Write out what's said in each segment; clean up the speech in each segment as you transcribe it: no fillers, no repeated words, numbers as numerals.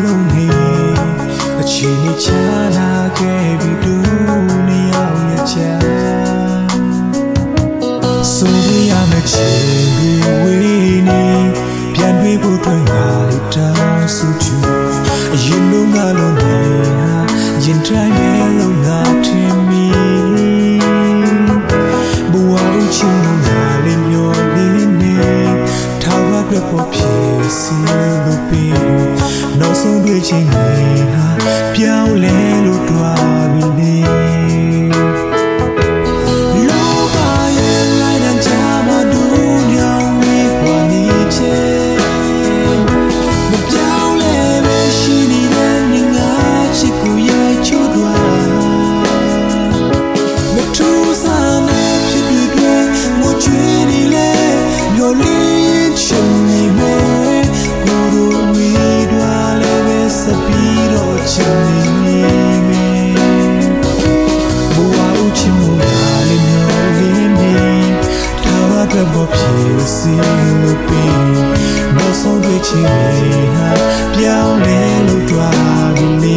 လုံးနေအချီနေချလာခဲ့ပြီးဒူနေအောင်ရချာဆိုရမယ့်ချင်ပြီးဝေးနေပြန်တွေ့ဖို့တွေ့ပါလိမ့်တောင်းစုချူအရင်လုံးကလုံးနေဟာရင်တိုင်းရဲ့လုံးငါထင်မိဘဝဦးချင်လာလိမ့်မျောလေးနေထားရတဲ့ပေါ်ဖြစ်စီလို့ပြီးနောက်ဆုံးတွေ့ချင်နေဟာပြောင်းလဲလို့တွားပြီးနေဘောဖြစ်စီလို့ပြီးနောက်ဆုံးတွေ့ချင်နေဟာပြောင်းလဲလို့တွားပြီးနေ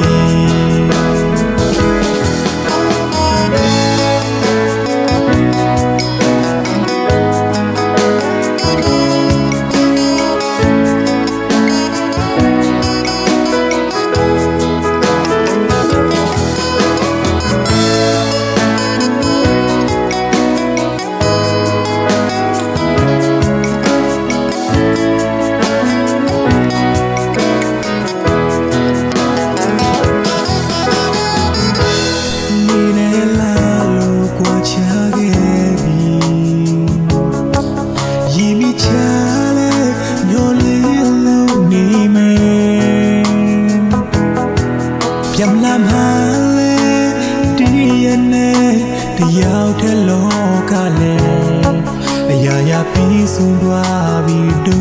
ยำลำหาเลดีเน่ที่ยาวเทโลกาเลอยาปีสุดว่าบิดู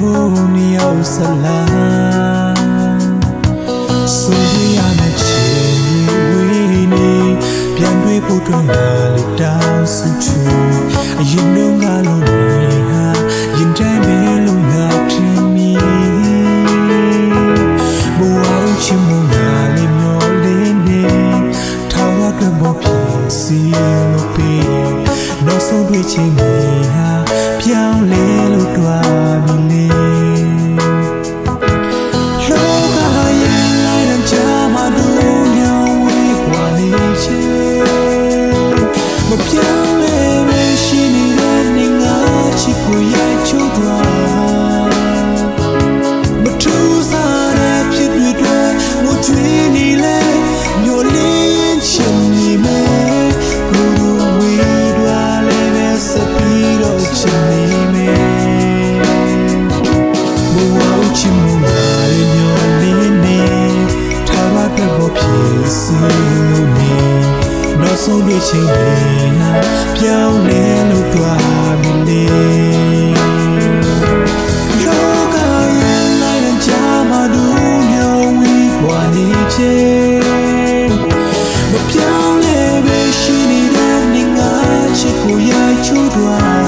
นี่เอาสลาสุริยาเมชิวินีเปลี่ยนด้วยผู้ตรงนาลิดาวสุชูยินดงกาลมีฮะยินใจเมลุงาที่มีบัวชิมุนาลิมဘောဖြစ်စီလို့ပြီးနောက်ဆုံးတွေ့ချင်နေဟာပြောင်းလဲလို့တွားပြီးနေလောကရဲ့လိုက်တဲ့ချာမတို့ညောင်းဝေးကွာနေချေမပြောင်းလဲမရှိနေတဲ့နေငါချစ်ကိုရိုက်ချိုးတွားမထူးစားတဲ့ဖြစ်တွေတွေ့ငိုကြွေးနေလဲမျိုးလေးချင်နောက်ဆုံးတွေ့ချင်နေတာပြောင်းလဲလို့တွားပြီးနေလောကရဲ့လိုက်တဲ့ချာမတို့ညောင်းဝေးကွာနေချေမပြောင်းလဲပဲရှိနေတဲ့နေငါချစ်ကိုရိုက်ချိုးတွား